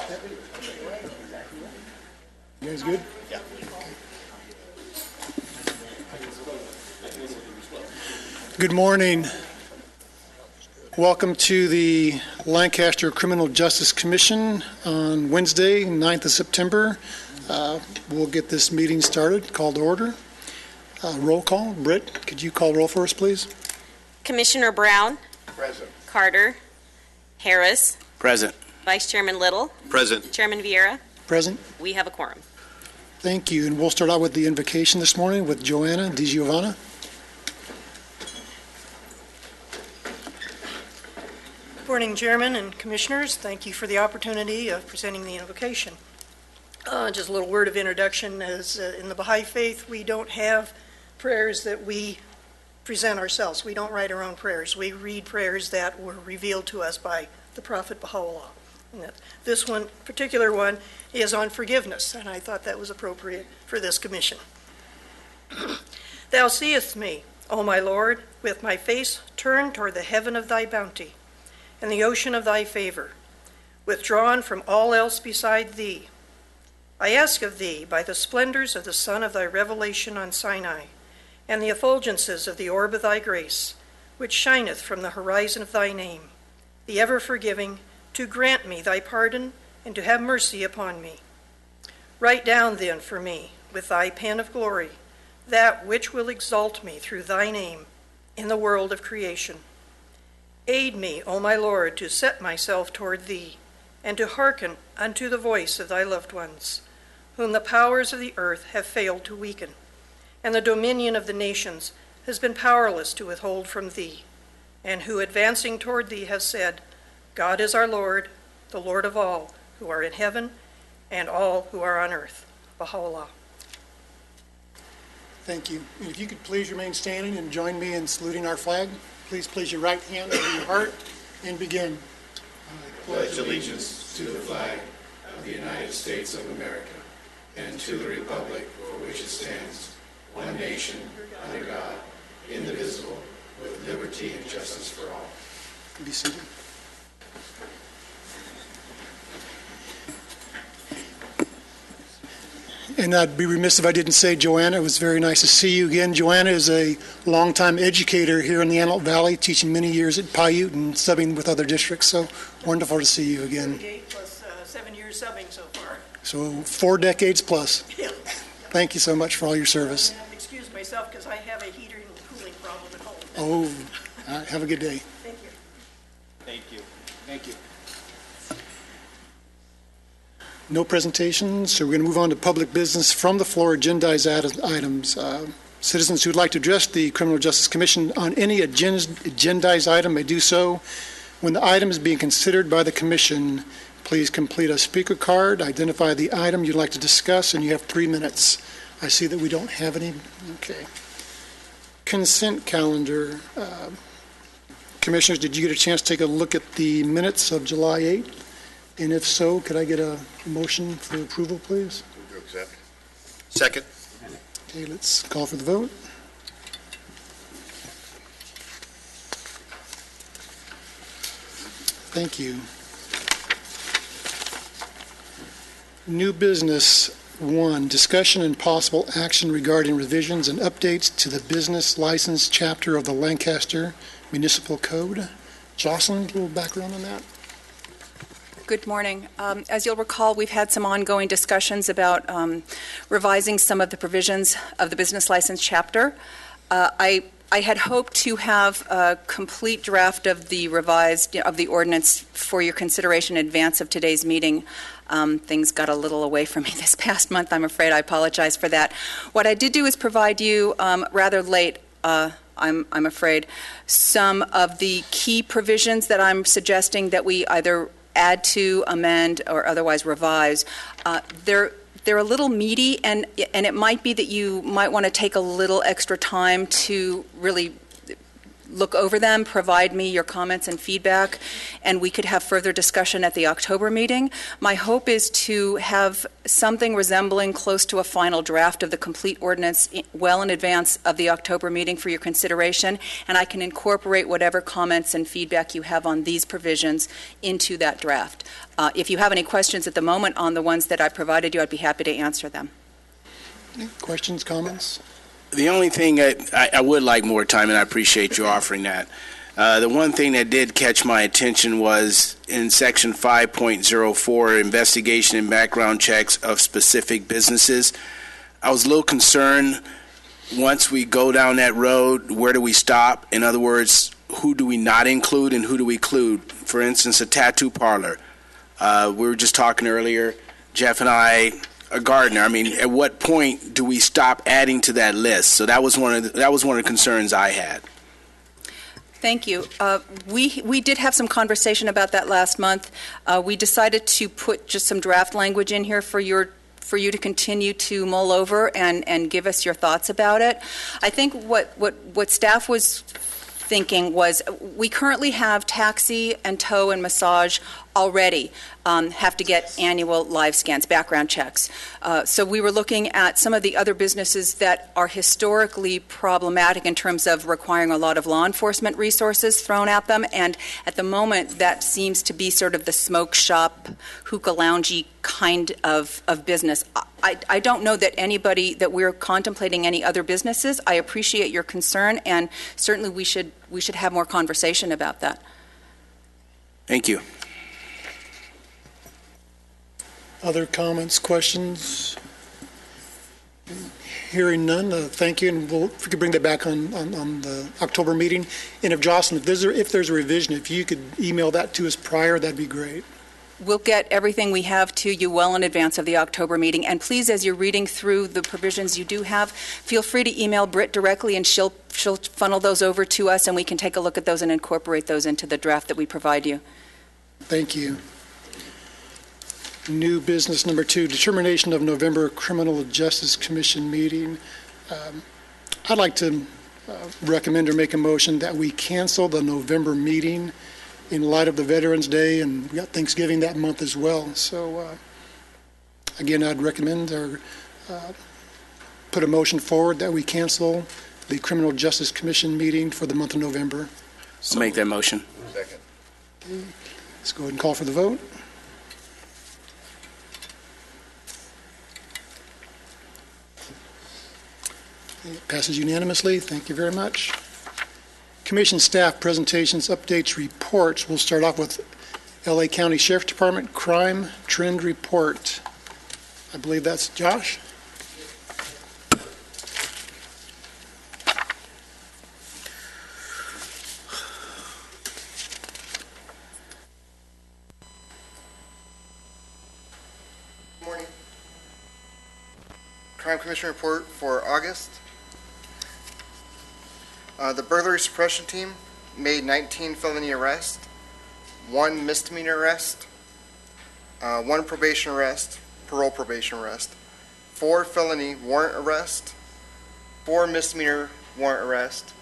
You guys good? Yeah. Good morning. Welcome to the Lancaster Criminal Justice Commission on Wednesday, 9th of September. We'll get this meeting started, called to order. Roll call. Britt, could you call roll for us, please? Commissioner Brown. Present. Carter. Harris. Present. Vice Chairman Little. Present. Chairman Vieira. Present. We have a quorum. Thank you. And we'll start out with the invocation this morning with Joanna DiGiovanna. Good morning, Chairman and Commissioners. Thank you for the opportunity of presenting the invocation. Just a little word of introduction. As in the Baha'i faith, we don't have prayers that we present ourselves. We don't write our own prayers. We read prayers that were revealed to us by the Prophet Baha'u'llah. And this particular one is on forgiveness, and I thought that was appropriate for this commission. Thou seest me, O my Lord, with my face turned toward the heaven of thy bounty and the ocean of thy favor, withdrawn from all else beside thee. I ask of thee, by the splendors of the sun of thy revelation on Sinai, and the effulgences of the orb of thy grace, which shineth from the horizon of thy name, the ever-forgiving, to grant me thy pardon and to have mercy upon me. Write down then for me, with thy pen of glory, that which will exalt me through thy name in the world of creation. Aid me, O my Lord, to set myself toward thee, and to hearken unto the voice of thy loved ones, whom the powers of the earth have failed to weaken, and the dominion of the nations has been powerless to withhold from thee, and who advancing toward thee has said, God is our Lord, the Lord of all who are in heaven and all who are on earth. Baha'u'llah. Thank you. And if you could please remain standing and join me in saluting our flag. Please place your right hand over your heart and begin. I pledge allegiance to the flag of the United States of America and to the republic for which it stands, one nation, under God, indivisible, with liberty and justice for all. Be seated. And I'd be remiss if I didn't say Joanna. It was very nice to see you again. Joanna is a longtime educator here in the Antelope Valley, teaching many years at Paiute and subbing with other districts. So wonderful to see you again. 38 plus 7 years subbing so far. So 4 decades plus. Yeah. Thank you so much for all your service. I excuse myself because I have a heater and cooling problem at home. Oh, all right, have a good day. Thank you. Thank you. Thank you. No presentations, so we're going to move on to public business from the floor, agendized items. Citizens who would like to address the Criminal Justice Commission on any agendized item may do so. When the item is being considered by the Commission, please complete a speaker card, identify the item you'd like to discuss, and you have 3 minutes. I see that we don't have any. Okay. Consent calendar. Commissioners, did you get a chance to take a look at the minutes of July 8th? And if so, could I get a motion for approval, please? Move to accept. Second. Okay, let's call for the vote. Thank you. New business 1, discussion and possible action regarding revisions and updates to the business license chapter of the Lancaster Municipal Code. Jocelyn, a little background on that? Good morning. As you'll recall, we've had some ongoing discussions about revising some of the provisions of the business license chapter. I had hoped to have a complete draft of the revised of the ordinance for your consideration in advance of today's meeting. Things got a little away from me this past month, I'm afraid. I apologize for that. What I did do is provide you rather late, I'm afraid, some of the key provisions that I'm suggesting that we either add to, amend, or otherwise revise. They're a little meaty, and it might be that you might want to take a little extra time to really look over them, provide me your comments and feedback, and we could have further discussion at the October meeting. My hope is to have something resembling close to a final draft of the complete ordinance well in advance of the October meeting for your consideration, and I can incorporate whatever comments and feedback you have on these provisions into that draft. If you have any questions at the moment on the ones that I provided you, I'd be happy to answer them. Questions, comments? The only thing that I would like more time, and I appreciate you offering that. The one thing that did catch my attention was in Section 5.04, investigation and background checks of specific businesses. I was a little concerned, once we go down that road, where do we stop? In other words, who do we not include and who do we include? For instance, a tattoo parlor. We were just talking earlier, Jeff and I, a gardener. I mean, at what point do we stop adding to that list? So that was one of the concerns I had. Thank you. We did have some conversation about that last month. We decided to put just some draft language in here for you to continue to mull over and give us your thoughts about it. I think what staff was thinking was, we currently have taxi and tow and massage already have to get annual live scans, background checks. So we were looking at some of the other businesses that are historically problematic in terms of requiring a lot of law enforcement resources thrown at them, and at the moment that seems to be sort of the smoke shop, hookah loungy kind of business. I don't know that we're contemplating any other businesses. I appreciate your concern, and certainly we should have more conversation about that. Thank you. Other comments, questions? Hearing none, thank you, and if we could bring that back on the October meeting. And if Jocelyn, if there's a revision, if you could email that to us prior, that'd be great. We'll get everything we have to you well in advance of the October meeting. And please, as you're reading through the provisions you do have, feel free to email Britt directly, and she'll funnel those over to us, and we can take a look at those and incorporate those into the draft that we provide you. Thank you. New business number 2, determination of November Criminal Justice Commission meeting. I'd like to recommend or make a motion that we cancel the November meeting in light of the Veterans Day, and we got Thanksgiving that month as well. So again, I'd recommend or put a motion forward that we cancel the Criminal Justice Commission meeting for the month of November. I'll make that motion. Second. Okay. Let's go ahead and call for the vote. It passes unanimously. Thank you very much. Commission staff presentations, updates, reports. We'll start off with LA County Sheriff's Department Crime Trend Report. I believe that's Josh. Good morning. Crime Commission report for August. The burglary suppression team made 19 felony arrests, 1 misdemeanor arrest, 1 probation arrest, parole probation arrest, 4 felony warrant arrests, 4 misdemeanor warrant arrests.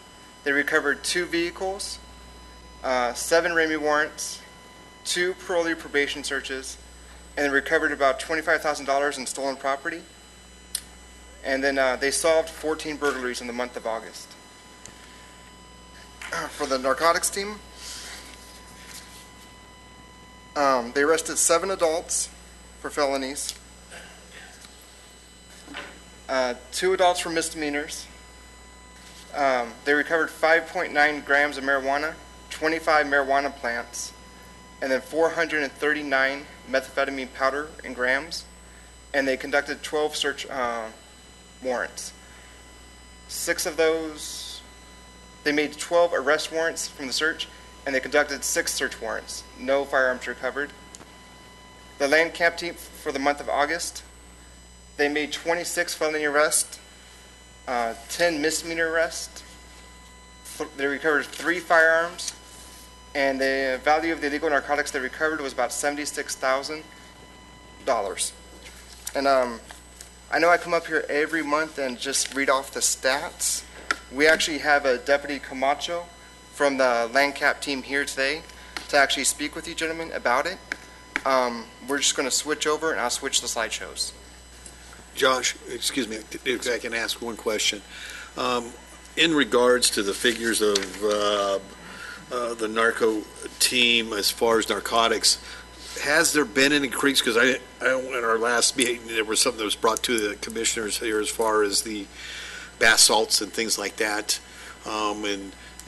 They recovered 2 vehicles, 7 Ramey warrants, 2 parolee probation searches, and they recovered about $25,000 in stolen property. And then they solved 14 burglaries in the month of August. For the narcotics team, they arrested 7 adults for felonies, 2 adults for misdemeanors. They recovered 5.9 grams of marijuana, 25 marijuana plants, and then 439 methamphetamine powder in grams, and they conducted 12 search warrants. 6 of those, they made 12 arrest warrants from the search, and they conducted 6 search warrants. No firearms recovered. The land camp team for the month of August, they made 26 felony arrests, 10 misdemeanor arrests. They recovered 3 firearms, and the value of the illegal narcotics they recovered was about $76,000. And I know I come up here every month and just read off the stats. We actually have a Deputy Camacho from the LandCap team here today to actually speak with you gentlemen about it. We're just going to switch over, and I'll switch the slideshows. Josh, excuse me, if I can ask one question. In regards to the figures of the narco team as far as narcotics, has there been an increase? Because in our last meeting, there was something that was brought to the commissioners here as far as the bath salts and things like that.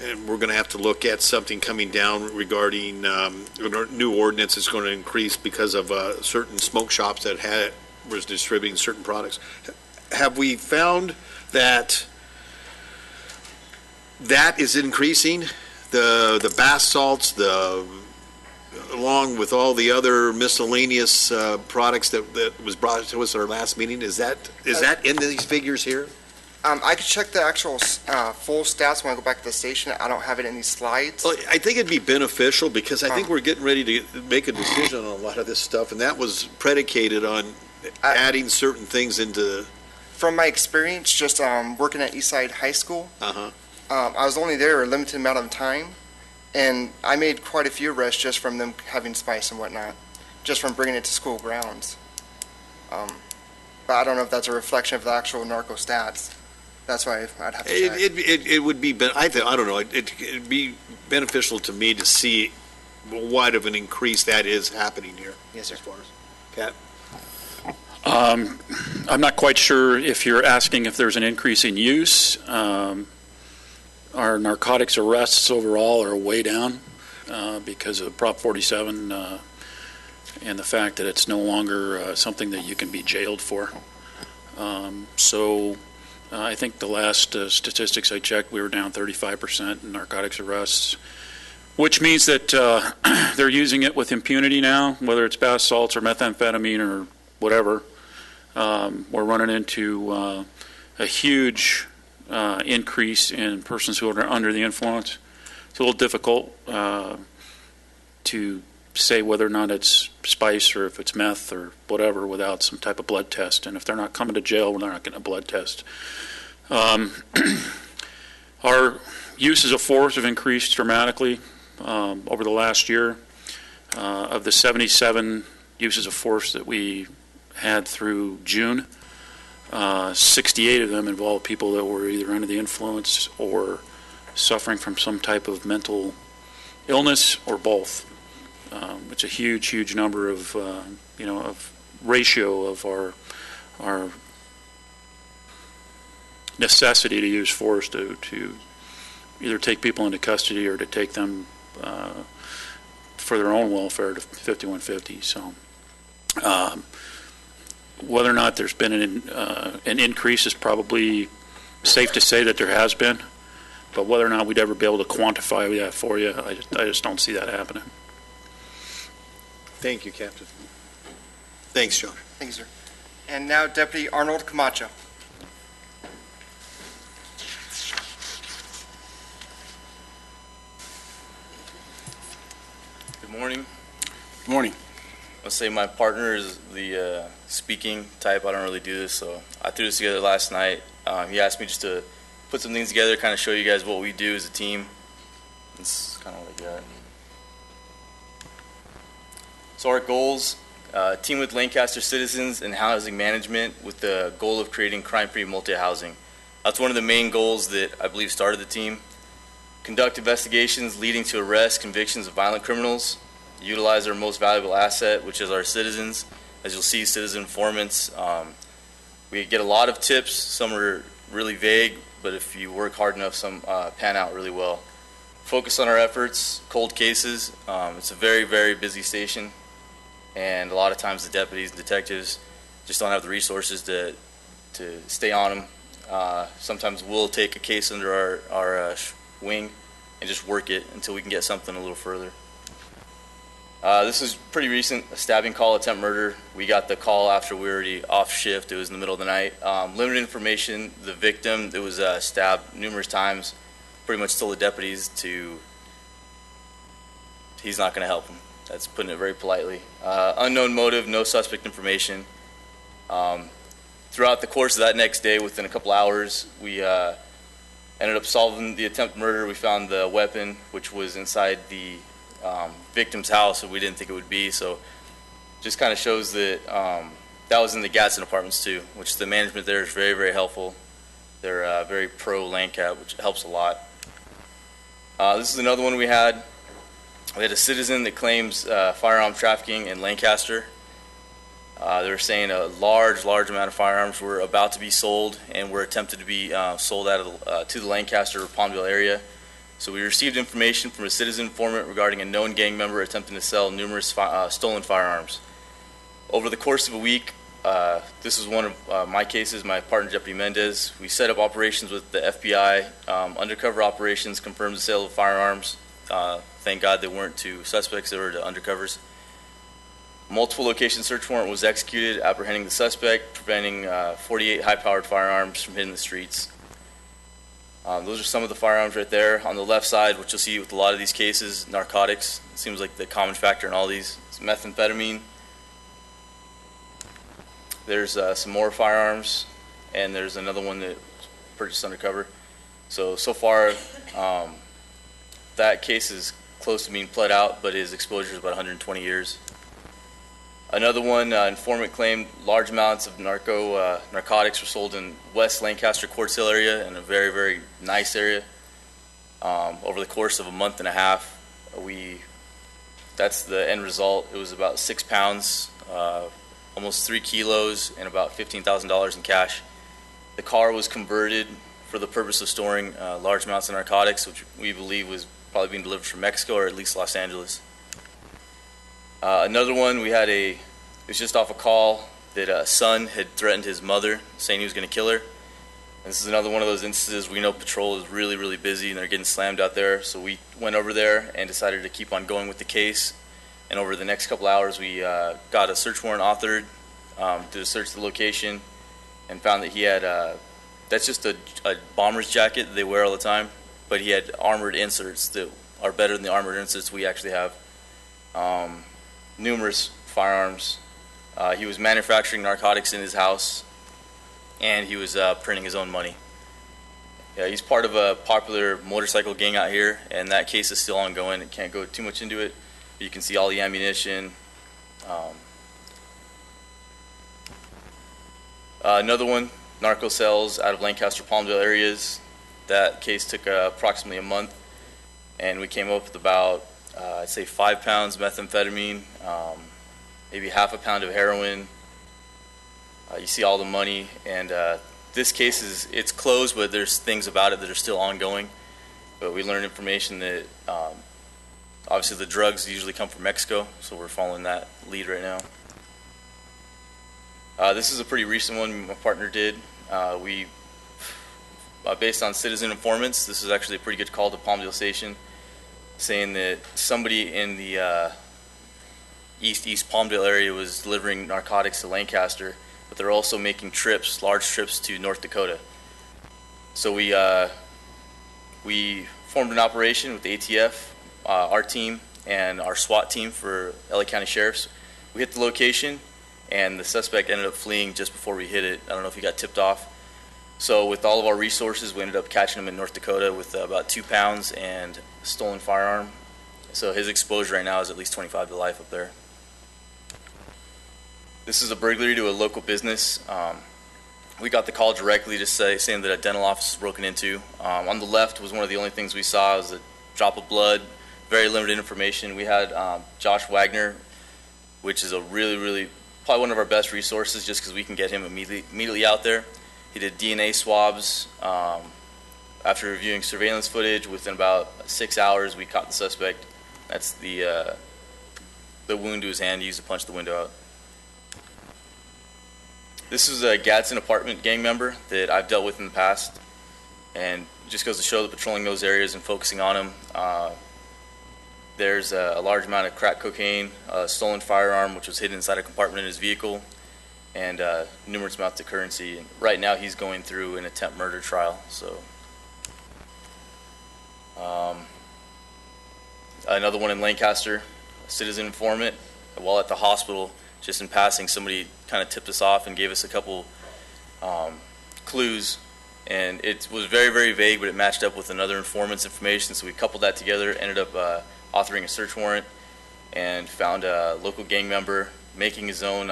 And we're going to have to look at something coming down regarding new ordinance is going to increase because of certain smoke shops that was distributing certain products. Have we found that is increasing? The bath salts, along with all the other miscellaneous products that was brought to us at our last meeting, is that in these figures here? I could check the actual full stats when I go back to the station. I don't have it in these slides. Well, I think it'd be beneficial because I think we're getting ready to make a decision on a lot of this stuff, and that was predicated on adding certain things into. From my experience, just working at Eastside High School, I was only there a limited amount of time, and I made quite a few arrests just from them having spice and whatnot, just from bringing it to school grounds. But I don't know if that's a reflection of the actual narco stats. That's why I'd have to check. It would be, I don't know, it'd be beneficial to me to see what of an increase that is happening here. Yes, sir. As far as, Pat? I'm not quite sure if you're asking if there's an increase in use. Our narcotics arrests overall are way down because of Prop 47 and the fact that it's no longer something that you can be jailed for. I think the last statistics I checked, we were down 35% in narcotics arrests, which means that they're using it with impunity now, whether it's bath salts or methamphetamine or whatever. We're running into a huge increase in persons who are under the influence. It's a little difficult to say whether or not it's spice or if it's meth or whatever without some type of blood test. And if they're not coming to jail, they're not getting a blood test. Our uses of force have increased dramatically over the last year. Of the 77 uses of force that we had through June, 68 of them involved people that were either under the influence or suffering from some type of mental illness or both. It's a huge number of, of ratio of our necessity to use force to either take people into custody or to take them for their own welfare to 5150. So whether or not there's been an increase is probably safe to say that there has been, but whether or not we'd ever be able to quantify that for you, I just don't see that happening. Thank you, Captain. Thanks, Josh. Thank you, sir. And now Deputy Arnold Camacho. Good morning. Good morning. I'll say my partner is the speaking type. I don't really do this, so I threw this together last night. He asked me just to put some things together, kind of show you guys what we do as a team. It's kind of what I got. So our goals, team with Lancaster citizens in housing management with the goal of creating crime-free multi-housing. That's one of the main goals that I believe started the team. Conduct investigations leading to arrests, convictions of violent criminals. Utilize our most valuable asset, which is our citizens. As you'll see, citizen informants. We get a lot of tips. Some are really vague, but if you work hard enough, some pan out really well. Focus on our efforts, cold cases. It's a very, very busy station, and a lot of times the deputies and detectives just don't have the resources to stay on them. Sometimes we'll take a case under our wing and just work it until we can get something a little further. This is pretty recent, a stabbing call, attempt murder. We got the call after we were already off shift. It was in the middle of the night. Limited information, the victim that was stabbed numerous times pretty much told the deputies he's not going to help him. That's putting it very politely. Unknown motive, no suspect information. Throughout the course of that next day, within a couple hours, we Ended up solving the attempted murder. We found the weapon, which was inside the victim's house, and we didn't think it would be. So just kind of shows that that was in the Gadsden Apartments too, which the management there is very, very helpful. They're very pro LANCAP, which helps a lot. This is another one we had. We had a citizen that claims firearm trafficking in Lancaster. They were saying a large amount of firearms were about to be sold and were attempted to be sold out of to the Lancaster or Palmdale area. So we received information from a citizen informant regarding a known gang member attempting to sell numerous stolen firearms. Over the course of a week, this was one of my cases, my partner Deputy Mendez. We set up operations with the FBI. Undercover operations confirmed the sale of firearms. Thank God they weren't to suspects, they were to undercovers. Multiple location search warrant was executed, apprehending the suspect, preventing 48 high-powered firearms from hitting the streets. Those are some of the firearms right there. On the left side, which you'll see with a lot of these cases, narcotics. It seems like the common factor in all these. It's methamphetamine. There's some more firearms, and there's another one that was purchased undercover. So far, that case is close to being pled out, but his exposure is about 120 years. Another one, informant claimed large amounts of narcotics were sold in West Lancaster Quartz Hill area, in a very, very nice area. Over the course of a month and a half, that's the end result. It was about 6 pounds, almost 3 kilos, and about $15,000 in cash. The car was converted for the purpose of storing large amounts of narcotics, which we believe was probably being delivered from Mexico or at least Los Angeles. Another one, it was just off a call that a son had threatened his mother, saying he was going to kill her. And this is another one of those instances we know patrol is really, really busy and they're getting slammed out there. So we went over there and decided to keep on going with the case. And over the next couple hours, we got a search warrant authored, did a search of the location, and found that he had, that's just a bomber's jacket that they wear all the time, but he had armored inserts that are better than the armored inserts we actually have. Numerous firearms. He was manufacturing narcotics in his house, and he was printing his own money. Yeah, he's part of a popular motorcycle gang out here, and that case is still ongoing. I can't go too much into it. But you can see all the ammunition. Another one, narco sales out of Lancaster, Palmdale areas. That case took approximately a month, and we came up with about I'd say 5 pounds methamphetamine, maybe half a pound of heroin. You see all the money, and this case it's closed, but there's things about it that are still ongoing. But we learned information that obviously the drugs usually come from Mexico, so we're following that lead right now. This is a pretty recent one my partner did. Based on citizen informants, this is actually a pretty good call to Palmdale Station, saying that somebody in the East Palmdale area was delivering narcotics to Lancaster, but they're also making large trips to North Dakota. So we formed an operation with the ATF, our team, and our SWAT team for LA County Sheriffs. We hit the location, and the suspect ended up fleeing just before we hit it. I don't know if he got tipped off. So with all of our resources, we ended up catching him in North Dakota with about 2 pounds and a stolen firearm. So his exposure right now is at least 25 to life up there. This is a burglary to a local business. We got the call directly to saying that a dental office was broken into. On the left was one of the only things we saw. It was a drop of blood, very limited information. We had Josh Wagner, which is a really, probably one of our best resources just because we can get him immediately out there. He did DNA swabs. After reviewing surveillance footage, within about 6 hours, we caught the suspect. That's the wound to his hand. He used to punch the window out. This is a Gadsden apartment gang member that I've dealt with in the past, and it just goes to show that patrolling those areas and focusing on them. There's a large amount of crack cocaine, a stolen firearm, which was hidden inside a compartment in his vehicle, and numerous amounts of currency. And right now, he's going through an attempt murder trial. So, another one in Lancaster, a citizen informant. While at the hospital, just in passing, somebody kind of tipped us off and gave us a couple clues And it was very, very vague, but it matched up with another informant's information, so we coupled that together, ended up authoring a search warrant, and found a local gang member making his own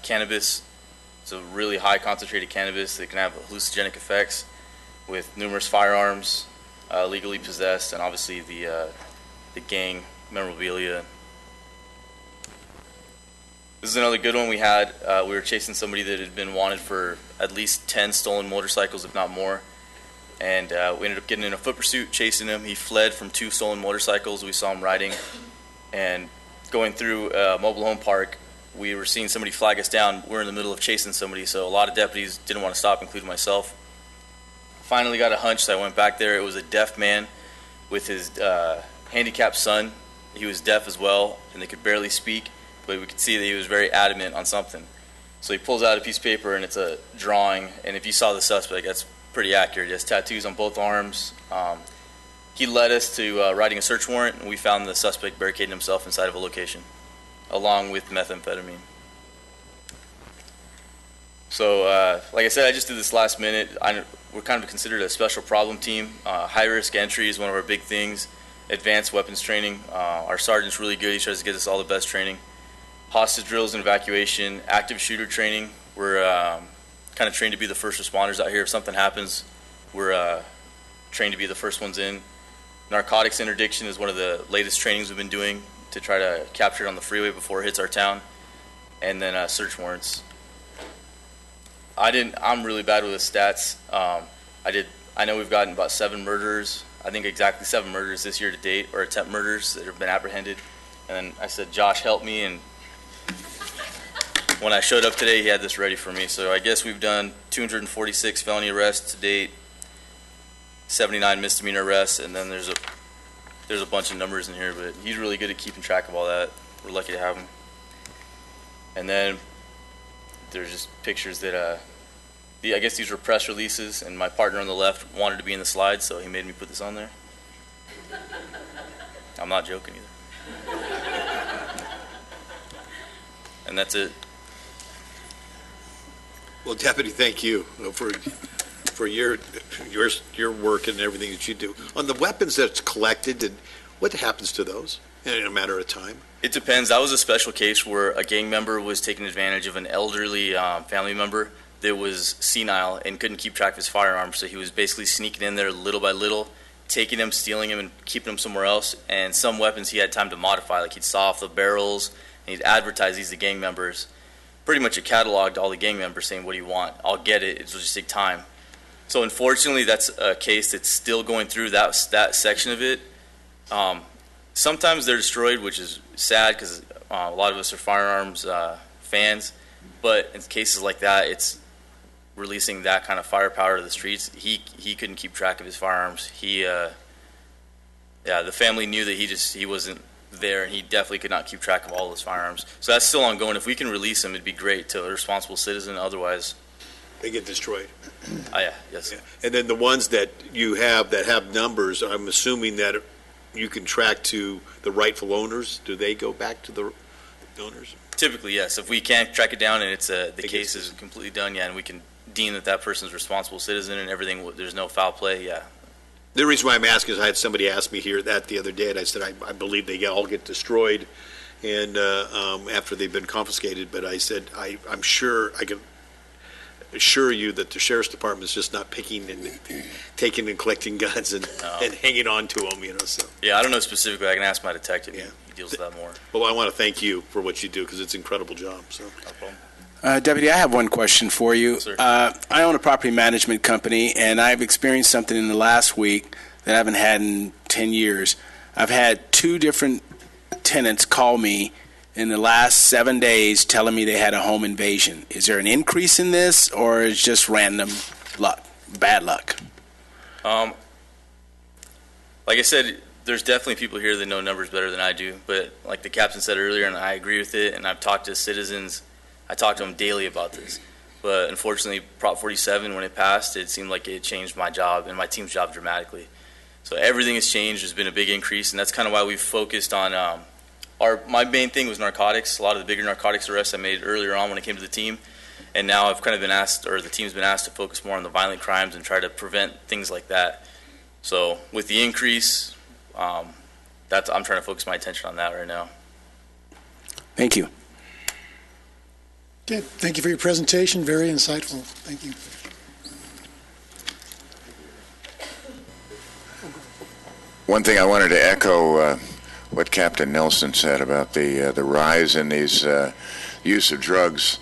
cannabis. It's a really high concentrated cannabis that can have hallucinogenic effects, with numerous firearms legally possessed, and obviously the gang memorabilia. This is another good one we had. We were chasing somebody that had been wanted for at least 10 stolen motorcycles, if not more. And we ended up getting in a foot pursuit, chasing him. He fled from 2 stolen motorcycles we saw him riding. And going through a mobile home park, we were seeing somebody flag us down. We're in the middle of chasing somebody, so a lot of deputies didn't want to stop, including myself. Finally got a hunch, so I went back there. It was a deaf man with his handicapped son. He was deaf as well, and they could barely speak, but we could see that he was very adamant on something. So he pulls out a piece of paper, and it's a drawing, and if you saw the suspect, that's pretty accurate. He has tattoos on both arms. He led us to writing a search warrant, and we found the suspect barricading himself inside of a location, along with methamphetamine. So, like I said, I just did this last minute. We're kind of considered a special problem team. High-risk entry is one of our big things. Advanced weapons training. Our sergeant's really good. He tries to get us all the best training. Hostage drills and evacuation. Active shooter training. We're kind of trained to be the first responders out here. If something happens, we're trained to be the first ones in. Narcotics interdiction is one of the latest trainings we've been doing to try to capture it on the freeway before it hits our town. And then search warrants. I'm really bad with the stats. I know we've gotten about 7 murders. I think exactly 7 murders this year to date, or attempt murders that have been apprehended. And then I said, Josh, help me. And when I showed up today, he had this ready for me. So I guess we've done 246 felony arrests to date, 79 misdemeanor arrests, and then there's a bunch of numbers in here, but he's really good at keeping track of all that. We're lucky to have him. And then there's just pictures that, I guess these were press releases, and my partner on the left wanted to be in the slides, so he made me put this on there. I'm not joking either. And that's it. Well, Deputy, thank you for your work and everything that you do. On the weapons that's collected, and what happens to those in a matter of time? It depends. That was a special case where a gang member was taking advantage of an elderly family member that was senile and couldn't keep track of his firearms, so he was basically sneaking in there little by little, taking him, stealing him, and keeping him somewhere else. And some weapons he had time to modify, like he'd saw off the barrels, and he'd advertise these to gang members. Pretty much a catalog to all the gang members saying, what do you want? I'll get it. It'll just take time. So unfortunately, that's a case that's still going through that section of it. Sometimes they're destroyed, which is sad because a lot of us are firearms fans. But in cases like that, it's releasing that kind of firepower to the streets. He couldn't keep track of his firearms. The family knew that he wasn't there, and he definitely could not keep track of all his firearms. So that's still ongoing. If we can release him, it'd be great to a responsible citizen. Otherwise, They get destroyed. Yes. Yeah. And then the ones that you have that have numbers, I'm assuming that you can track to the rightful owners. Do they go back to the owners? Typically, yes. If we can't track it down and it's the case is completely done, and we can deem that person's a responsible citizen and everything, there's no foul play, yeah. The reason why I'm asking is I had somebody ask me here that the other day, and I said I believe they all get destroyed, and after they've been confiscated. But I said I'm sure I can assure you that the sheriff's department is just not picking and taking and collecting guns and hanging on to them, So. Yeah, I don't know specifically. I can ask my detective. Yeah. He deals with that more. Well, I want to thank you for what you do because it's an incredible job. So. No problem. Deputy, I have one question for you. Sir. I own a property management company, and I've experienced something in the last week that I haven't had in 10 years. I've had 2 different tenants call me in the last 7 days telling me they had a home invasion. Is there an increase in this, or is it just random luck, bad luck? Like I said, there's definitely people here that know numbers better than I do, but like the captain said earlier, and I agree with it, and I've talked to citizens. I talk to them daily about this. But unfortunately, Prop 47, when it passed, it seemed like it changed my job and my team's job dramatically. So everything has changed. There's been a big increase, and that's kind of why we've focused on My main thing was narcotics. A lot of the bigger narcotics arrests I made earlier on when I came to the team, and now I've kind of been asked, or the team's been asked to focus more on the violent crimes and try to prevent things like that. So with the increase, I'm trying to focus my attention on that right now. Thank you. Okay, thank you for your presentation. Very insightful. Thank you. One thing I wanted to echo what Captain Nelson said about the rise in these use of drugs,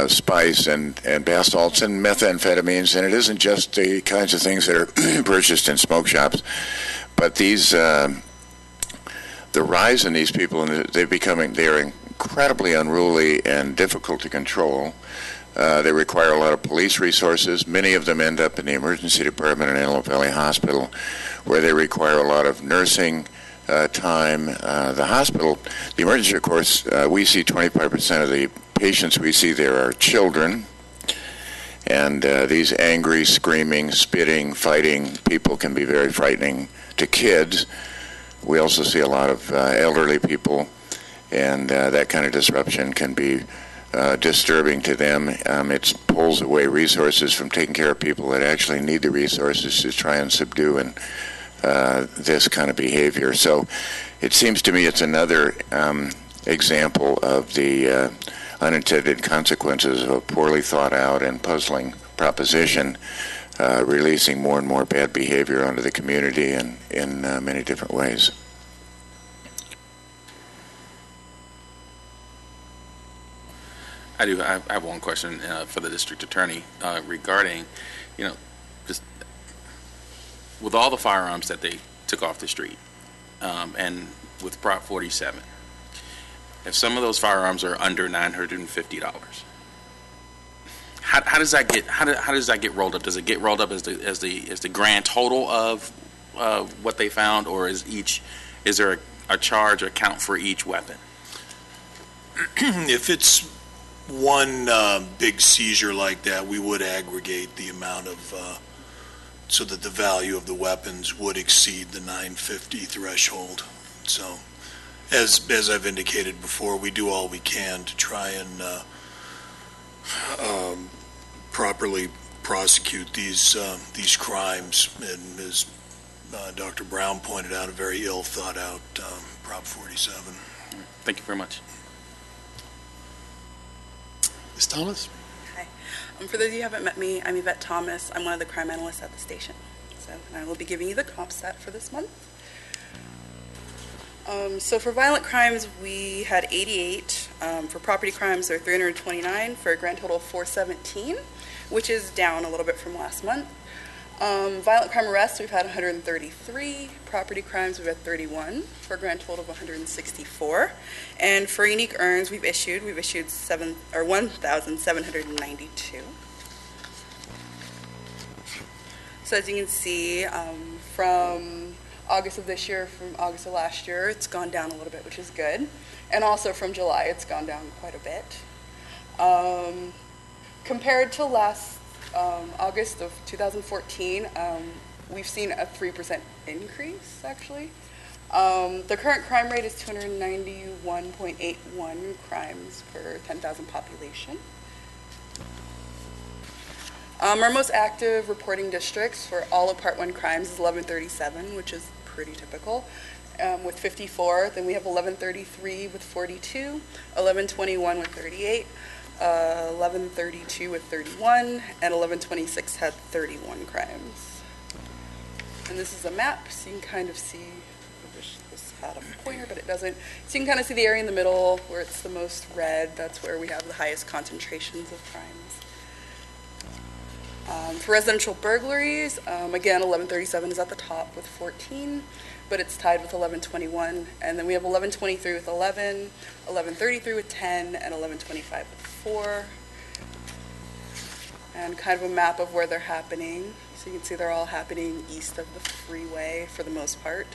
spice and bath salts and methamphetamines, and it isn't just the kinds of things that are purchased in smoke shops, but these the rise in these people, and they're incredibly unruly and difficult to control. They require a lot of police resources. Many of them end up in the emergency department in Antelope Valley Hospital, where they require a lot of nursing time. The hospital, the emergency, of course, we see 25% of the patients we see there are children. And these angry, screaming, spitting, fighting people can be very frightening to kids. We also see a lot of elderly people, and that kind of disruption can be disturbing to them. It pulls away resources from taking care of people that actually need the resources to try and subdue this kind of behavior. So it seems to me it's another example of the unintended consequences of a poorly thought out and puzzling proposition, releasing more and more bad behavior onto the community and in many different ways. I do. I have one question for the district attorney regarding, just with all the firearms that they took off the street, and with Prop 47, if some of those firearms are under $950, how does that get rolled up? Does it get rolled up as the grand total of what they found, or is there a charge or count for each weapon? If it's one big seizure like that, we would aggregate the amount of, so that the value of the weapons would exceed the 950 threshold. So, as I've indicated before, we do all we can to try and properly prosecute these crimes. And as Dr. Brown pointed out, a very ill thought out Prop 47. Thank you very much. Ms. Thomas? Hi. For those of you who haven't met me, I'm Yvette Thomas. I'm one of the crime analysts at the station. So I will be giving you the comp set for this month. So for violent crimes, we had 88. For property crimes, there are 329 for a grand total of 417, which is down a little bit from last month. Violent crime arrests, we've had 133. Property crimes, we've had 31 for a grand total of 164. And for unique earns, we've issued 1,792. So as you can see, from August of this year, from August of last year, it's gone down a little bit, which is good. And also from July, it's gone down quite a bit. Compared to last August of 2014, we've seen a 3% increase, actually. The current crime rate is 291.81 crimes per 10,000 population. Our most active reporting districts for all of Part 1 crimes is 1137, which is pretty typical, with 54. Then we have 1133 with 42, 1121 with 38, 1132 with 31, and 1126 had 31 crimes. And this is a map, so you can kind of see, I wish this had a pointer, but it doesn't. So you can kind of see the area in the middle where it's the most red. That's where we have the highest concentrations of crimes. For residential burglaries, again, 1137 is at the top with 14, but it's tied with 1121. And then we have 1123 with 11, 1133 with 10, and 1125 with 4. And kind of a map of where they're happening. So you can see they're all happening east of the freeway for the most part.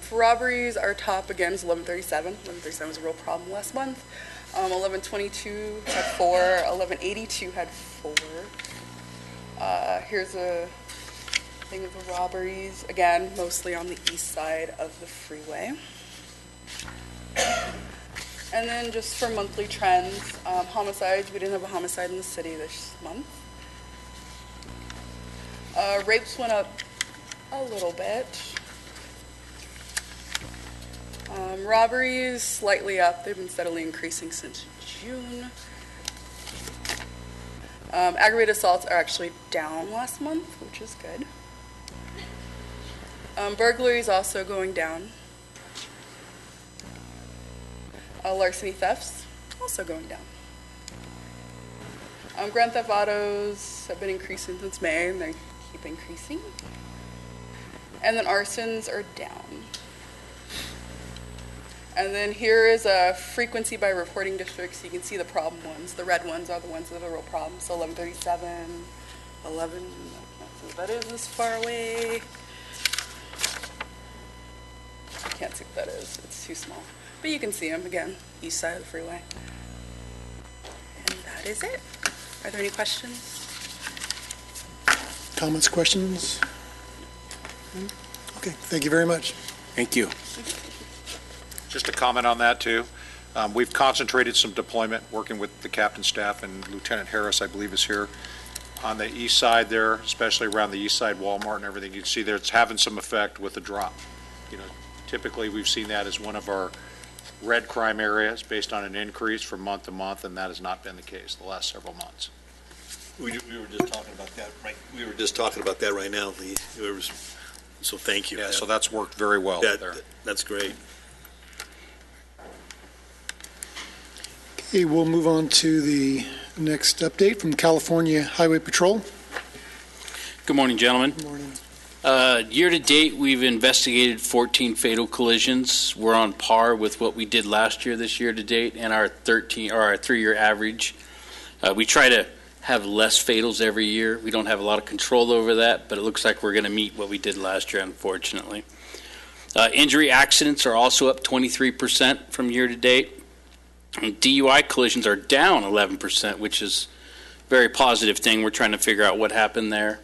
For robberies, our top again is 1137. 1137 was a real problem last month. 1122 had 4, 1182 had 4. Here's a Thing of the robberies, again, mostly on the east side of the freeway. And then just for monthly trends, homicides, we didn't have a homicide in the city this month. Rapes went up a little bit. Robberies slightly up. They've been steadily increasing since June. Aggravated assaults are actually down last month, which is good. Burglaries also going down. Larceny thefts also going down. Grand theft autos have been increasing since May, and they keep increasing. And then arsons are down. And then here is a frequency by reporting district, so you can see the problem ones. The red ones are the ones that are the real problems. So 1137, 11, that is this far away. I can't see what that is. It's too small. But you can see them, again, east side of the freeway. And that is it. Are there any questions? Comments, questions? Okay, thank you very much. Thank you. Just a comment on that, too. We've concentrated some deployment, working with the captain staff, and Lieutenant Harris, I believe, is here. On the east side there, especially around the east side Walmart and everything, you can see there it's having some effect with the drop. You know, typically we've seen that as one of our red crime areas based on an increase from month to month, and that has not been the case the last several months. We were just talking about that, right? We were just talking about that right now, Lee. So thank you. Yeah, so that's worked very well there. That's great. Okay, we'll move on to the next update from California Highway Patrol. Good morning, gentlemen. Good morning. Year to date, we've investigated 14 fatal collisions. We're on par with what we did last year, this year to date, and our 3-year average. We try to have less fatals every year. We don't have a lot of control over that, but it looks like we're going to meet what we did last year, unfortunately. Injury accidents are also up 23% from year to date. And DUI collisions are down 11%, which is a very positive thing. We're trying to figure out what happened there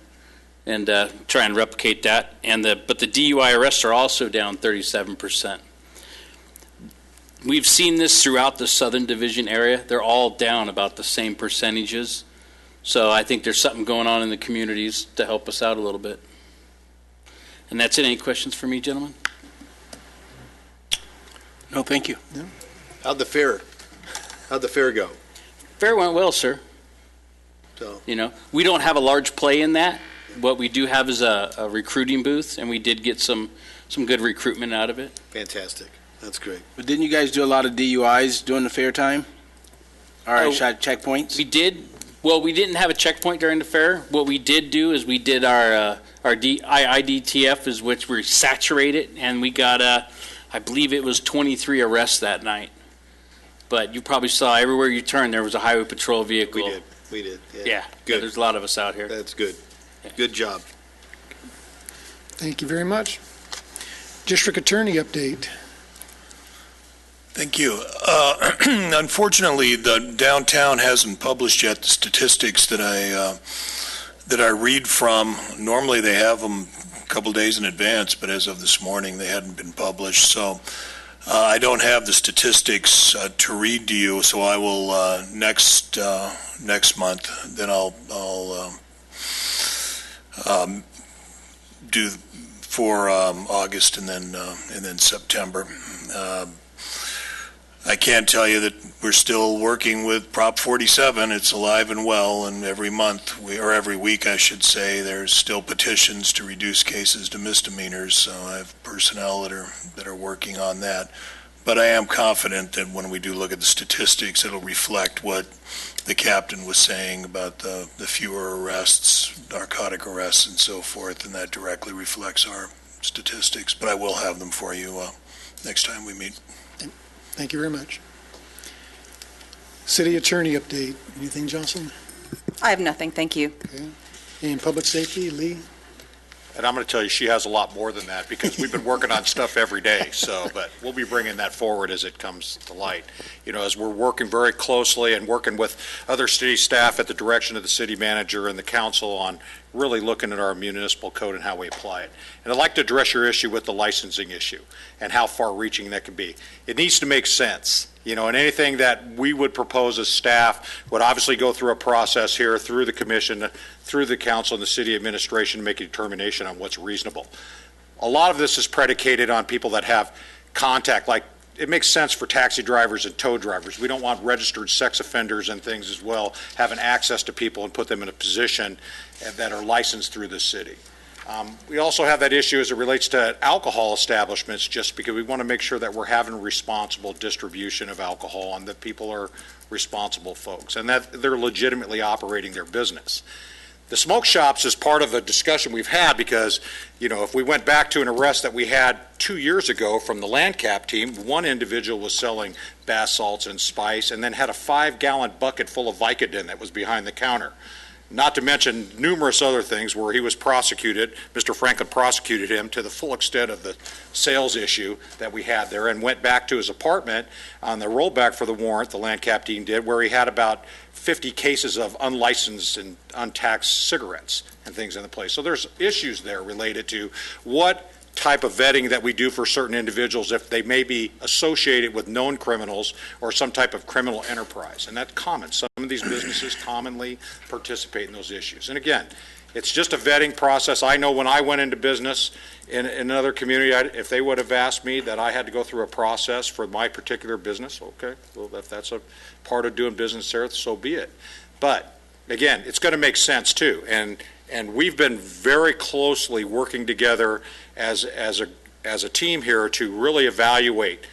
and try and replicate that. But the DUI arrests are also down 37%. We've seen this throughout the Southern Division area. They're all down about the same percentages. So I think there's something going on in the communities to help us out a little bit. And that's it. Any questions for me, gentlemen? No, thank you. No. How'd the fair go? Fair went well, sir. So, You know, we don't have a large play in that. What we do have is a recruiting booth, and we did get some good recruitment out of it. fantastic. That's great. But didn't you guys do a lot of DUIs during the fair time? All right, checkpoints? We did. Well, we didn't have a checkpoint during the fair. What we did do is we did our IDTF, is which we saturated, and we got I believe it was 23 arrests that night. But you probably saw everywhere you turned there was a highway patrol vehicle. We did. Yeah, Good. there's a lot of us out here. That's good. Good job. Thank you very much. District Attorney update. Thank you. Unfortunately, the downtown hasn't published yet the statistics that I read from. Normally, they have them a couple days in advance, but as of this morning, they hadn't been published. So I don't have the statistics to read to you. So I will next month. Then I'll do for August and then September. I can tell you that we're still working with Prop 47. It's alive and well, and every month, or every week, I should say, there's still petitions to reduce cases to misdemeanors. So I have personnel that are working on that. But I am confident that when we do look at the statistics, it'll reflect what the captain was saying about the fewer arrests, narcotic arrests, and so forth, and that directly reflects our statistics. But I will have them for you next time we meet. Thank you very much. City Attorney update. Anything, Jocelyn? I have nothing, thank you. Okay. In Public Safety, Lee? And I'm going to tell you, she has a lot more than that because we've been working on stuff every day. So, but we'll be bringing that forward as it comes to light. You know, as we're working very closely and working with other city staff at the direction of the city manager and the council on really looking at our municipal code and how we apply it. And I'd like to address your issue with the licensing issue and how far-reaching that can be. It needs to make sense. You know, and anything that we would propose as staff would obviously go through a process here through the commission, through the council and the city administration to make a determination on what's reasonable. A lot of this is predicated on people that have contact, like it makes sense for taxi drivers and tow drivers. We don't want registered sex offenders and things as well having access to people and put them in a position that are licensed through the city. We also have that issue as it relates to alcohol establishments, just because we want to make sure that we're having responsible distribution of alcohol and that people are responsible folks and that they're legitimately operating their business. The smoke shops is part of a discussion we've had because, you know, if we went back to an arrest that we had 2 years ago from the land cap team, one individual was selling bath salts and spice and then had a 5-gallon bucket full of Vicodin that was behind the counter. Not to mention numerous other things where he was prosecuted. Mr. Franklin prosecuted him to the full extent of the sales issue that we had there and went back to his apartment on the rollback for the warrant, the land cap team did, where he had about 50 cases of unlicensed and untaxed cigarettes and things in the place. So there's issues there related to what type of vetting that we do for certain individuals if they may be associated with known criminals or some type of criminal enterprise. And that's common. Some of these businesses commonly participate in those issues. And again, it's just a vetting process. I know when I went into business in another community, if they would have asked me that I had to go through a process for my particular business, okay, well, if that's a part of doing business there, so be it. But again, it's going to make sense too. And we've been very closely working together as a team here to really evaluate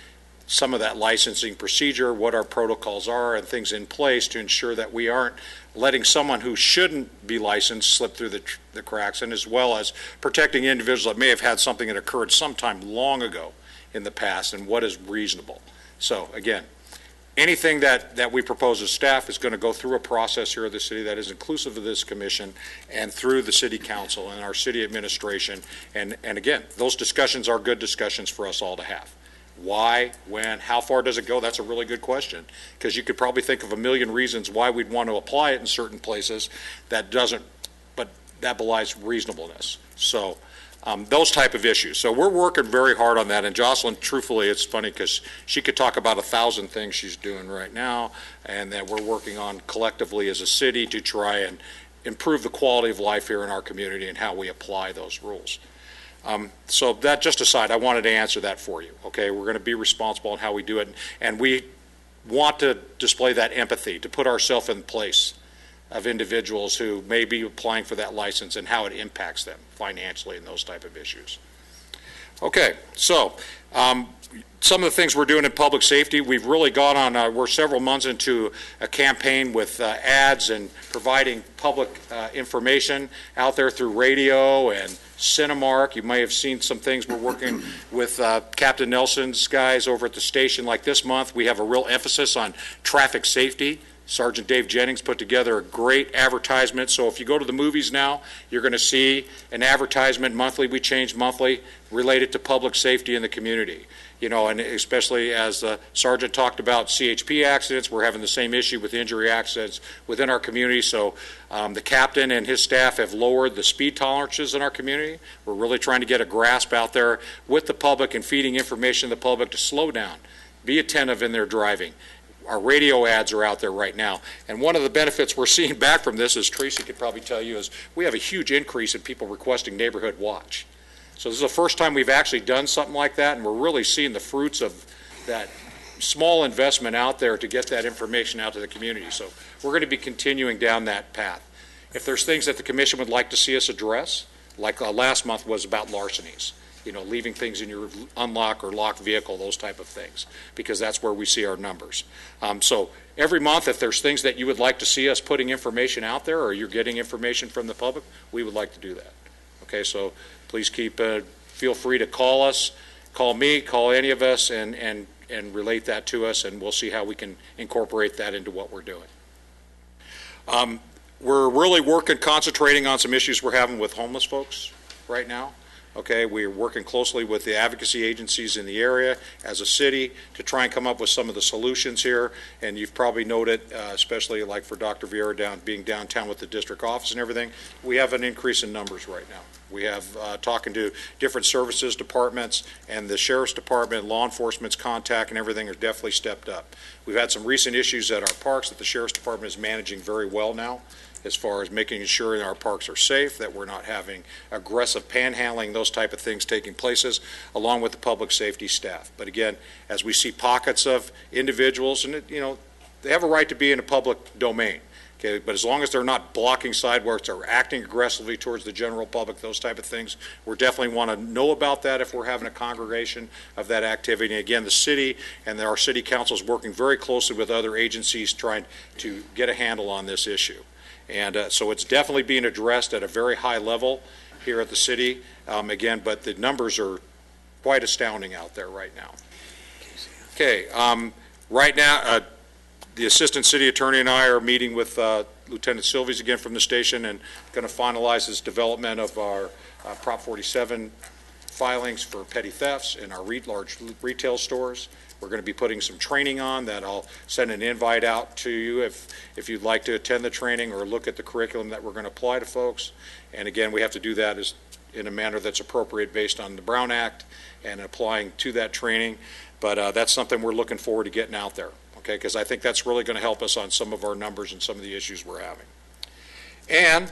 some of that licensing procedure, what our protocols are, and things in place to ensure that we aren't letting someone who shouldn't be licensed slip through the cracks, and as well as protecting individuals that may have had something that occurred sometime long ago in the past and what is reasonable. So again, anything that we propose as staff is going to go through a process here at the city that is inclusive of this commission and through the city council and our city administration. And again, those discussions are good discussions for us all to have. Why, when, how far does it go? That's a really good question, because you could probably think of a million reasons why we'd want to apply it in certain places that doesn't, but that belies reasonableness. So those type of issues. So we're working very hard on that. And Jocelyn, truthfully, it's funny because she could talk about 1,000 things she's doing right now and that we're working on collectively as a city to try and improve the quality of life here in our community and how we apply those rules. So that just aside, I wanted to answer that for you. Okay, we're going to be responsible in how we do it. And we want to display that empathy, to put ourselves in place of individuals who may be applying for that license and how it impacts them financially and those type of issues. Okay, so some of the things we're doing in public safety, we've really gone on, we're several months into a campaign with ads and providing public information out there through radio and Cinemark. You may have seen some things we're working with Captain Nelson's guys over at the station. Like this month, we have a real emphasis on traffic safety. Sergeant Dave Jennings put together a great advertisement. So if you go to the movies now, you're going to see an advertisement monthly. We change monthly related to public safety in the community. You know, and especially as the sergeant talked about CHP accidents, we're having the same issue with injury accidents within our community. So the captain and his staff have lowered the speed tolerances in our community. We're really trying to get a grasp out there with the public and feeding information to the public to slow down, be attentive in their driving. Our radio ads are out there right now. And one of the benefits we're seeing back from this, as Tracy could probably tell you, is we have a huge increase in people requesting neighborhood watch. So this is the first time we've actually done something like that, and we're really seeing the fruits of that small investment out there to get that information out to the community. So we're going to be continuing down that path. If there's things that the commission would like to see us address, like last month was about larcenies, you know, leaving things in your unlocked or locked vehicle, those type of things, because that's where we see our numbers. So every month, if there's things that you would like to see us putting information out there or you're getting information from the public, we would like to do that. Okay, so please feel free to call us, call me, call any of us, and relate that to us, and we'll see how we can incorporate that into what we're doing. We're really concentrating on some issues we're having with homeless folks right now. Okay, we're working closely with the advocacy agencies in the area as a city to try and come up with some of the solutions here. And you've probably noted, especially like for Dr. Vieira being downtown with the district office and everything, we have an increase in numbers right now. We have talking to different services departments, and the sheriff's department, law enforcement's contact and everything has definitely stepped up. We've had some recent issues at our parks that the sheriff's department is managing very well now, as far as making sure our parks are safe, that we're not having aggressive panhandling, those type of things taking places, along with the public safety staff. But again, as we see pockets of individuals, and they have a right to be in a public domain, okay, but as long as they're not blocking sidewalks or acting aggressively towards the general public, those type of things, we definitely want to know about that if we're having a congregation of that activity. And again, the city and our city council is working very closely with other agencies trying to get a handle on this issue. And so it's definitely being addressed at a very high level here at the city, again, but the numbers are quite astounding out there right now. Okay, right now, the Assistant City Attorney and I are meeting with Lieutenant Silvies again from the station and going to finalize this development of our Prop 47 filings for petty thefts in our large retail stores. We're going to be putting some training on that. I'll send an invite out to you if you'd like to attend the training or look at the curriculum that we're going to apply to folks. And again, we have to do that in a manner that's appropriate based on the Brown Act and applying to that training. But that's something we're looking forward to getting out there, okay, because I think that's really going to help us on some of our numbers and some of the issues we're having. And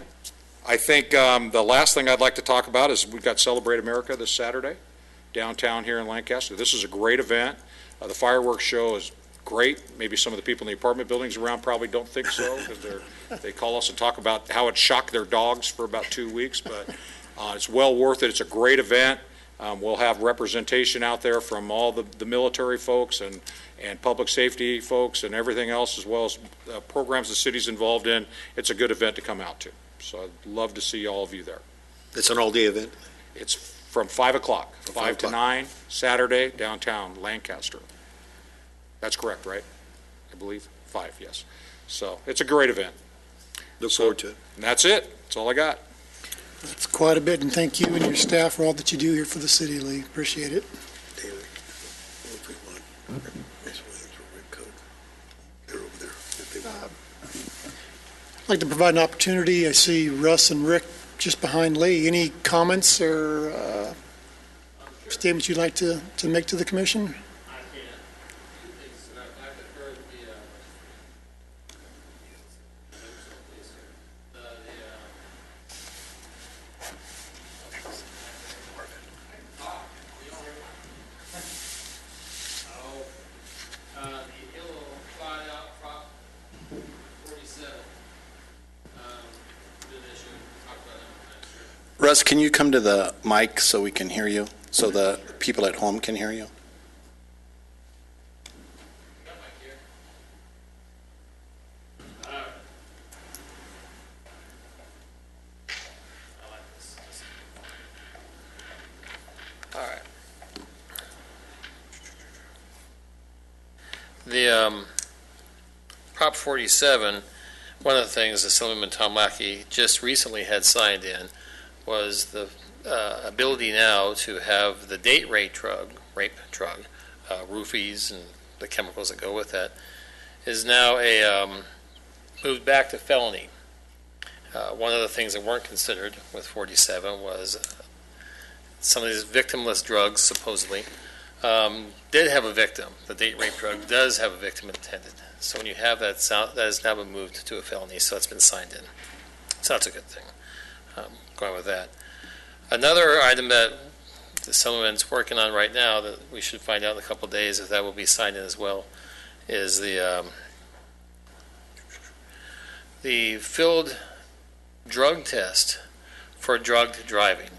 I think the last thing I'd like to talk about is we've got Celebrate America this Saturday downtown here in Lancaster. This is a great event. The fireworks show is great. Maybe some of the people in the apartment buildings around probably don't think so because they call us and talk about how it shocked their dogs for about 2 weeks, but it's well worth it. It's a great event. We'll have representation out there from all the military folks and public safety folks and everything else, as well as programs the city's involved in. It's a good event to come out to. So I'd love to see all of you there. It's an all-day event? It's from 5 o'clock, 5 to 9, Saturday, downtown Lancaster. That's correct, right? I believe 5, yes. So it's a great event. Look forward to it. And that's it. That's all I got. That's quite a bit, and thank you and your staff for all that you do here for the city, Lee. Appreciate it. David, if we want, Ms. Williams or Rick Cook, they're over there if they want. I'd like to provide an opportunity. I see Russ and Rick just behind Lee. Any comments or statements you'd like to make to the commission? Russ, can you come to the mic so we can hear you, so the people at home can hear you? All right. The Prop 47, one of the things that Assemblyman Tom Lackey just recently had signed in was the ability now to have the date rape drug, roofies and the chemicals that go with that, is now moved back to felony. One of the things that weren't considered with 47 was some of these victimless drugs, supposedly, did have a victim. The date rape drug does have a victim intended. So when you have that, that has now been moved to a felony, so it's been signed in. So that's a good thing. Going with that. Another item that the Assemblyman's working on right now that we should find out in a couple of days if that will be signed in as well is the field drug test for drugged driving.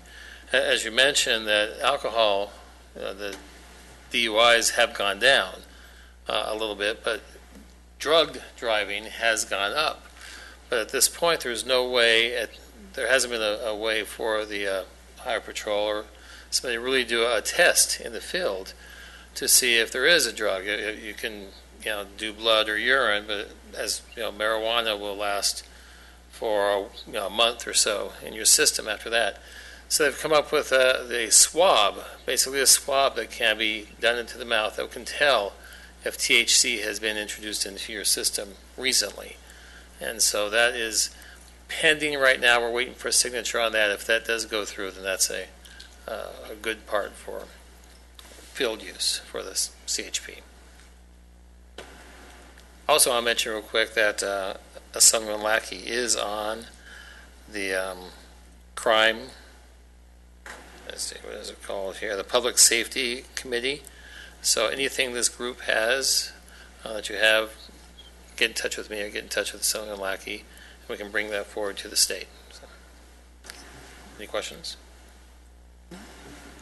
As you mentioned, that alcohol, the DUIs have gone down a little bit, but drugged driving has gone up. But at this point, there's no way, there hasn't been a way for the Highway Patrol or somebody to really do a test in the field to see if there is a drug. You can, do blood or urine, but as marijuana will last for a month or so in your system after that. So they've come up with the swab, basically a swab that can be done into the mouth that can tell if THC has been introduced into your system recently. And so that is pending right now. We're waiting for a signature on that. If that does go through, then that's a good part for field use for this CHP. Also, I'll mention real quick that Assemblyman Lackey is on the crime, let's see, what is it called here? The Public Safety Committee. So anything this group has that you have, get in touch with me or get in touch with Assemblyman Lackey, and we can bring that forward to the state. So, any questions?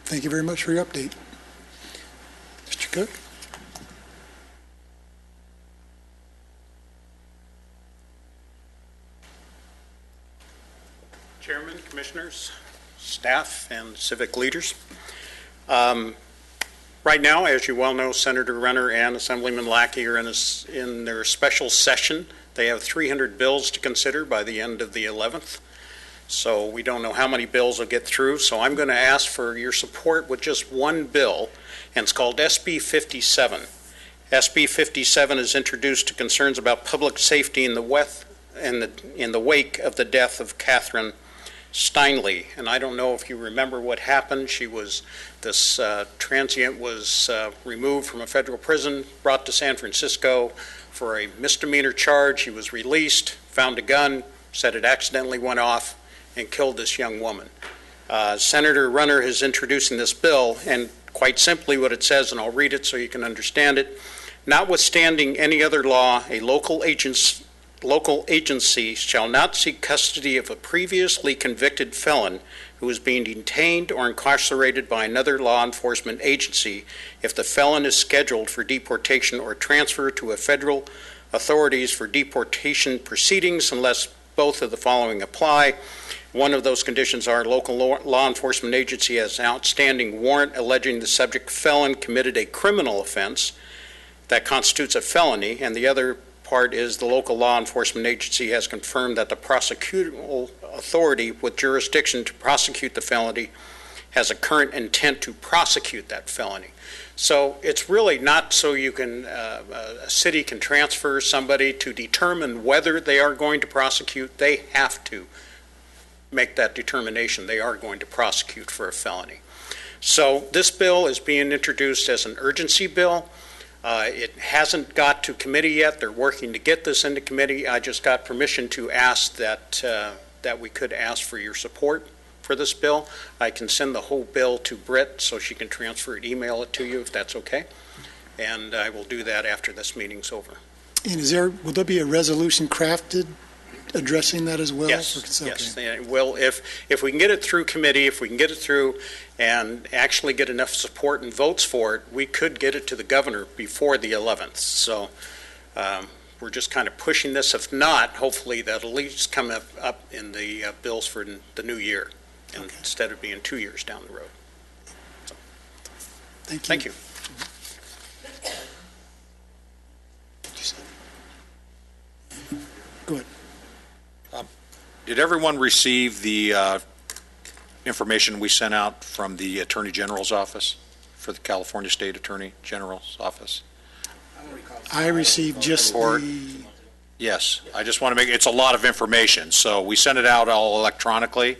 Thank you very much for your update. Mr. Cook? Chairman, Commissioners, staff, and civic leaders. Right now, as you well know, Senator Runner and Assemblyman Lackey are in their special session. They have 300 bills to consider by the end of the 11th. So we don't know how many bills will get through. So I'm going to ask for your support with just one bill, and it's called SB 57. SB 57 is introduced to concerns about public safety in the wake of the death of Catherine Steinle. And I don't know if you remember what happened. This transient was removed from a federal prison, brought to San Francisco for a misdemeanor charge. He was released, found a gun, said it accidentally went off, and killed this young woman. Senator Runner is introducing this bill, and quite simply what it says, and I'll read it so you can understand it. Notwithstanding any other law, a local agency shall not seek custody of a previously convicted felon who is being detained or incarcerated by another law enforcement agency if the felon is scheduled for deportation or transfer to a federal authorities for deportation proceedings unless both of the following apply. One of those conditions are local law enforcement agency has an outstanding warrant alleging the subject felon committed a criminal offense that constitutes a felony, and the other part is the local law enforcement agency has confirmed that the prosecutorial authority with jurisdiction to prosecute the felony has a current intent to prosecute that felony. So it's really not so you can, a city can transfer somebody to determine whether they are going to prosecute. They have to make that determination. They are going to prosecute for a felony. So this bill is being introduced as an urgency bill. It hasn't got to committee yet. They're working to get this into committee. I just got permission to ask that we could ask for your support for this bill. I can send the whole bill to Britt so she can transfer it, email it to you if that's okay. And I will do that after this meeting's over. And will there be a resolution crafted addressing that as well? Yes, Okay. yes. And well, if we can get it through committee, if we can get it through and actually get enough support and votes for it, we could get it to the governor before the 11th. So we're just kind of pushing this. If not, hopefully that'll at least come up in the bills for the new year, instead of being 2 years down the road. So, Thank you. Go ahead. Did everyone receive the information we sent out from the Attorney General's office, for the California State Attorney General's office? I received just the... Yes, I just want to make, it's a lot of information, so we sent it out all electronically,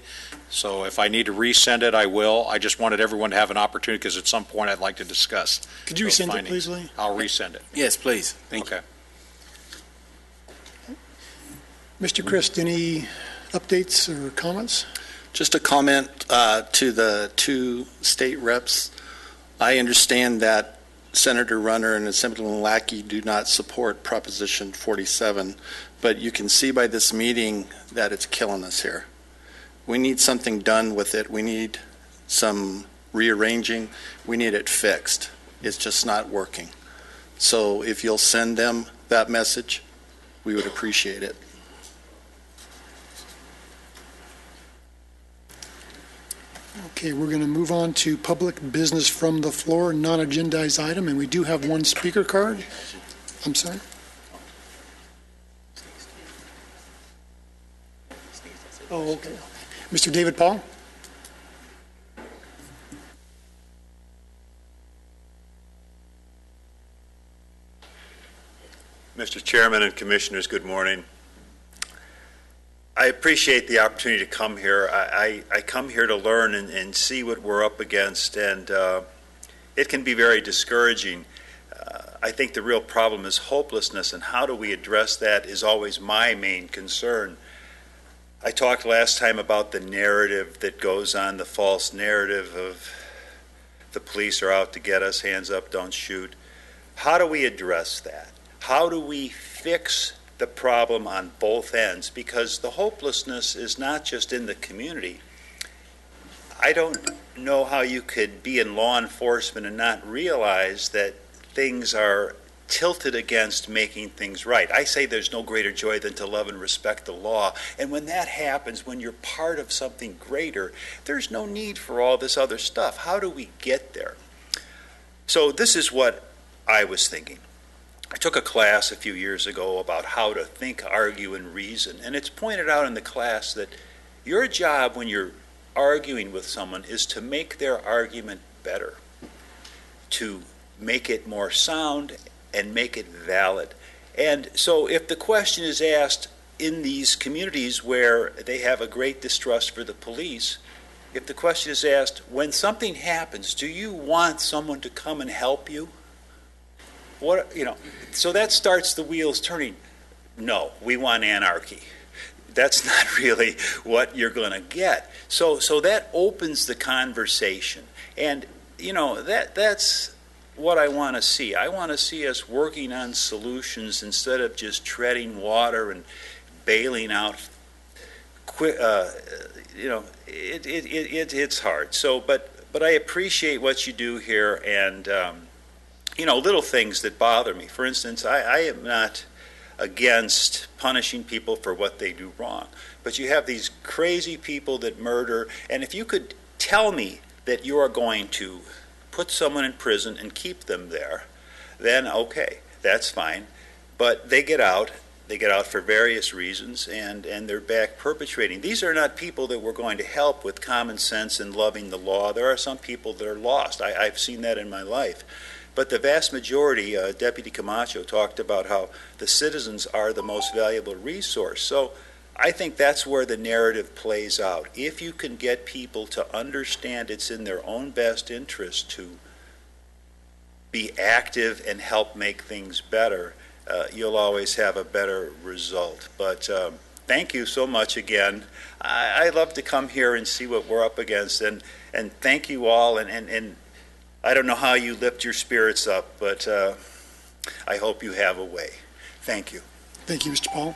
so if I need to resend it, I will. I just wanted everyone to have an opportunity, because at some point I'd like to discuss. Could you resend it, please, Lee? I'll resend it. Yes, please. Thank you. Okay. Mr. Christ, any updates or comments? Just a comment to the two state reps. I understand that Senator Runner and Assemblyman Lackey do not support Proposition 47, but you can see by this meeting that it's killing us here. We need something done with it. We need some rearranging. We need it fixed. It's just not working. So if you'll send them that message, we would appreciate it. Okay, we're going to move on to public business from the floor, non-agendized item, and we do have one speaker card. I'm sorry? Oh, okay. Mr. David Paul? Mr. Chairman and Commissioners, good morning. I appreciate the opportunity to come here. I come here to learn and see what we're up against, and it can be very discouraging. I think the real problem is hopelessness, and how do we address that is always my main concern. I talked last time about the narrative that goes on, the false narrative of the police are out to get us, hands up, don't shoot. How do we address that? How do we fix the problem on both ends? Because the hopelessness is not just in the community. I don't know how you could be in law enforcement and not realize that things are tilted against making things right. I say there's no greater joy than to love and respect the law. And when that happens, when you're part of something greater, there's no need for all this other stuff. How do we get there? So this is what I was thinking. I took a class a few years ago about how to think, argue, and reason. And it's pointed out in the class that your job when you're arguing with someone is to make their argument better, to make it more sound and make it valid. And so if the question is asked in these communities where they have a great distrust for the police, if the question is asked, when something happens, do you want someone to come and help you? So that starts the wheels turning. No, we want anarchy. That's not really what you're going to get. So that opens the conversation. And, that's what I want to see. I want to see us working on solutions instead of just treading water and bailing out. It's hard. But I appreciate what you do here, and little things that bother me. For instance, I am not against punishing people for what they do wrong, but you have these crazy people that murder, and if you could tell me that you are going to put someone in prison and keep them there, then okay, that's fine. But they get out for various reasons, and they're back perpetrating. These are not people that we're going to help with common sense and loving the law. There are some people that are lost. I've seen that in my life. But the vast majority, Deputy Camacho talked about how the citizens are the most valuable resource. So I think that's where the narrative plays out. If you can get people to understand it's in their own best interest to be active and help make things better, you'll always have a better result. But thank you so much again. I love to come here and see what we're up against, and thank you all. And I don't know how you lift your spirits up, but I hope you have a way. Thank you. Thank you, Mr. Paul.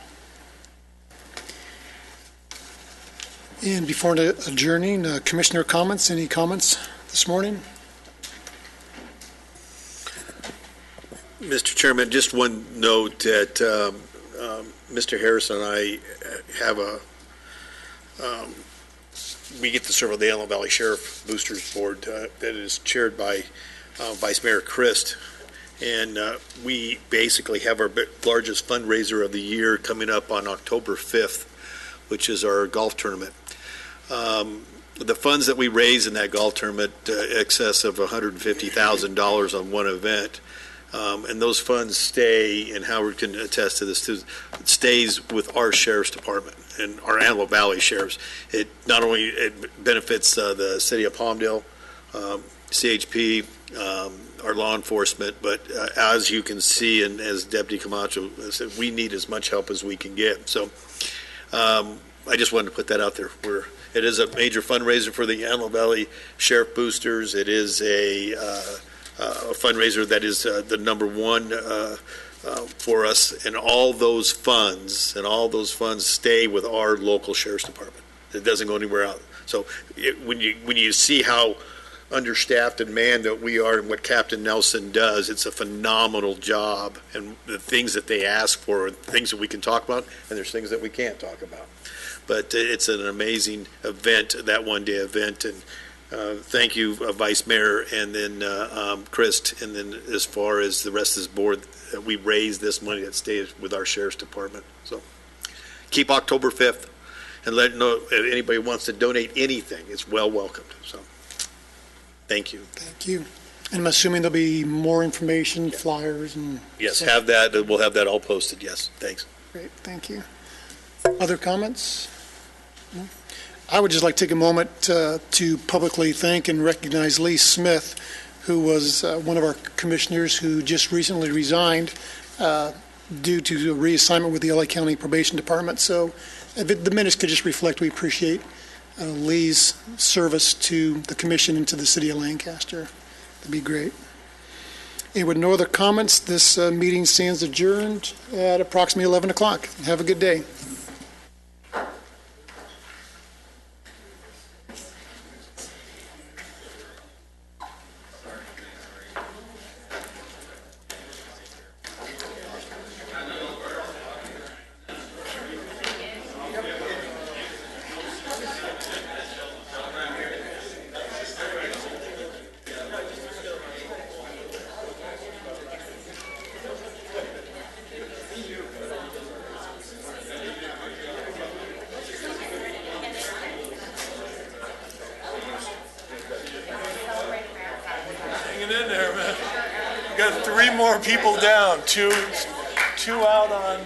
And before adjourning, Commissioner comments. Any comments this morning? Mr. Chairman, just one note that Mr. Harris and I have we get to serve on the Antelope Valley Sheriff Boosters Board that is chaired by Vice Mayor Christ. And we basically have our largest fundraiser of the year coming up on October 5th, which is our golf tournament. The funds that we raise in that golf tournament, excess of $150,000 on one event, and those funds stay, and Howard can attest to this too, it stays with our Sheriff's Department and our Antelope Valley Sheriffs. It not only it benefits the city of Palmdale, CHP, our law enforcement, but as you can see, and as Deputy Camacho said, we need as much help as we can get. So I just wanted to put that out there. It is a major fundraiser for the Antelope Valley Sheriff Boosters. It is a fundraiser that is the number one for us, and all those funds stay with our local Sheriff's Department. It doesn't go anywhere else. So when you see how understaffed and manned that we are and what Captain Nelson does, it's a phenomenal job, and the things that they ask for are things that we can talk about, and there's things that we can't talk about. But it's an amazing event, that one-day event, and thank you, Vice Mayor, and then Chris, and then as far as the rest of this board, we raise this money that stays with our Sheriff's Department. So keep October 5th, and let know if anybody wants to donate anything, it's well welcomed. So thank you. Thank you. And I'm assuming there'll be more information, flyers, and... Yes, have that, we'll have that all posted, yes, thanks. Great, thank you. Other comments? No? I would just like to take a moment to publicly thank and recognize Lee Smith, who was one of our commissioners who just recently resigned due to a reassignment with the LA County Probation Department. So if the minutes could just reflect, we appreciate Lee's service to the commission and to the city of Lancaster. That'd be great. And with no other comments, this meeting stands adjourned at approximately 11 o'clock. Have a good day. Got 3 more people down, two out on